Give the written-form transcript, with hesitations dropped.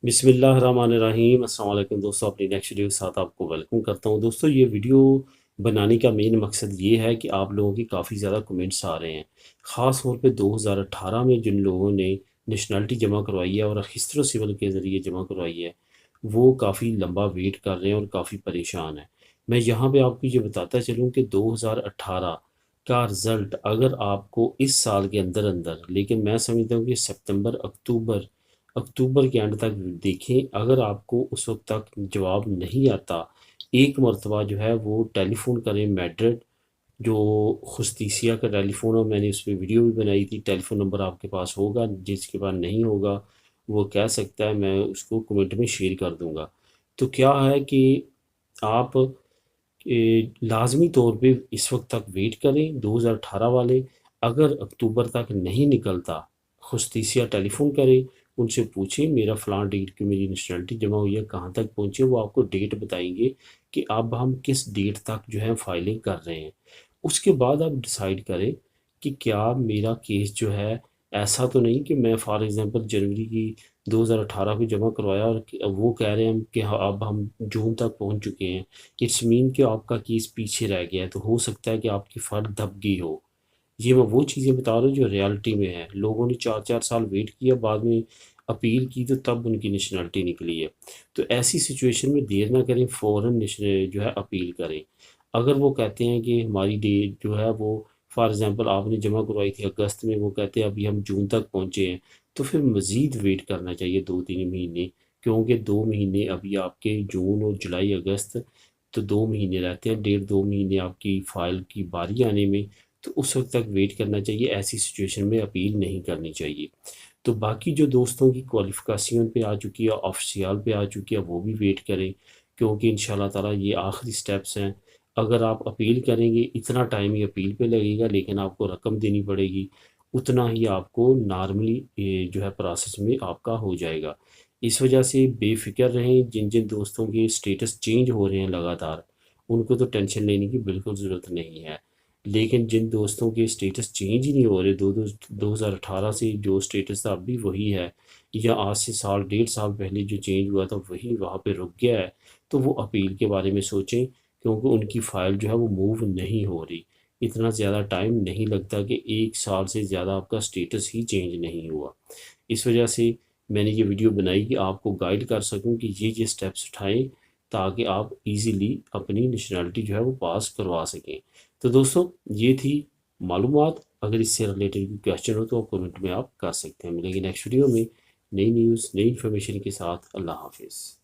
बिस्मिल्लाहिर्रहमानिर्रहीम। अस्सलाम वालेकुम दोस्तों, अपनी नेक्स्ट वीडियो के साथ आपको वेलकम करता हूं। दोस्तों, ये वीडियो बनाने का मेन मकसद ये है कि आप लोगों की काफ़ी ज़्यादा कमेंट्स आ रहे हैं, ख़ास तौर पे 2018 में जिन लोगों ने नेशनलिटी जमा करवाई है और हिस्ट्रो सिविल के ज़रिए जमा करवाई है, वो काफ़ी लंबा वेट कर रहे हैं और काफ़ी परेशान हैं। मैं यहाँ पे आपको ये बताता चलूँ कि 2018 का रिज़ल्ट अगर आपको इस साल के अंदर अंदर, लेकिन मैं समझता हूँ कि सितंबर अक्टूबर अक्टूबर के एंड तक देखें, अगर आपको उस वक्त तक जवाब नहीं आता, एक मरतबा जो है वो टेलीफ़ोन करें मैड्रिड, जो खुस्तीसिया का टेलीफ़ोन है। मैंने उस पर वीडियो भी बनाई थी। टेलीफ़ोन नंबर आपके पास होगा, जिसके पास नहीं होगा वो कह सकता है, मैं उसको कमेंट में शेयर कर दूंगा। तो क्या है कि आप लाजमी तौर पे इस वक्त तक वेट करें 2018 वाले। अगर अक्टूबर तक नहीं निकलता, खुस्तीसिया टेलीफोन करें, उनसे पूछें मेरा फ़लाँ डेट की मेरी नेशनलिटी जमा हुई है, कहाँ तक पहुँचे। वो आपको डेट बताएंगे कि अब हम किस डेट तक जो है फाइलिंग कर रहे हैं। उसके बाद आप डिसाइड करें कि क्या मेरा केस जो है, ऐसा तो नहीं कि मैं फॉर एग्ज़ाम्पल जनवरी की 2018 को जमा करवाया और वो कह रहे हैं कि हाँ, अब हम जून तक पहुंच चुके हैं। इट्स मीन कि आपका केस पीछे रह गया है, तो हो सकता है कि आपकी फ़र्द दब गई हो। ये मैं वो चीज़ें बता रहा हूँ जो रियलिटी में है। लोगों ने 4-4 साल वेट किया, बाद में अपील की तो तब उनकी नेशनलिटी निकली है। तो ऐसी सिचुएशन में देर ना करें, फ़ौरन नेशनल जो है अपील करें। अगर वो कहते हैं कि हमारी डेट जो है वो, फॉर एग्ज़ाम्पल आपने जमा करवाई थी अगस्त में, वो कहते हैं अभी हम जून तक पहुँचे हैं, तो फिर मज़ीद वेट करना चाहिए 2-3 महीने। क्योंकि 2 महीने अभी आपके जून और जुलाई अगस्त, तो 2 महीने रहते हैं, 1.5-2 महीने आपकी फ़ाइल की बारी आने में। तो उस वक्त तक वेट करना चाहिए। ऐसी सिचुएशन में अपील नहीं करनी चाहिए। तो बाकी जो दोस्तों की क्वालिफ़िकेशन पे आ चुकी है, ऑफिशियल पे आ चुकी है, वो भी वेट करें, क्योंकि इंशाल्लाह ताला ये आखिरी स्टेप्स हैं। अगर आप अपील करेंगे, इतना टाइम ही अपील पे लगेगा, लेकिन आपको रकम देनी पड़ेगी, उतना ही आपको नॉर्मली जो है प्रोसेस में आपका हो जाएगा। इस वजह से बेफिक्र रहें। जिन जिन दोस्तों के स्टेटस चेंज हो रहे हैं लगातार, उनको तो टेंशन लेने की बिल्कुल ज़रूरत नहीं है। लेकिन जिन दोस्तों के स्टेटस चेंज ही नहीं हो रहे, 2018 से जो स्टेटस था अभी वही है, या आज से साल 1.5 साल पहले जो चेंज हुआ था वही वहाँ पे रुक गया है, तो वो अपील के बारे में सोचें, क्योंकि उनकी फ़ाइल जो है वो मूव नहीं हो रही। इतना ज़्यादा टाइम नहीं लगता कि 1 साल से ज़्यादा आपका स्टेटस ही चेंज नहीं हुआ। इस वजह से मैंने ये वीडियो बनाई कि आपको गाइड कर सकूं कि ये स्टेप्स उठाएं, ताकि आप इजीली अपनी नेशनलिटी जो है वो पास करवा सकें। तो दोस्तों, ये थी मालूमात। अगर इससे रिलेटेड कोई क्वेश्चन हो तो कमेंट में आप कर सकते हैं। मिलेंगे नेक्स्ट वीडियो में नई न्यूज़, नई इन्फॉर्मेशन के साथ। अल्लाह हाफिज़।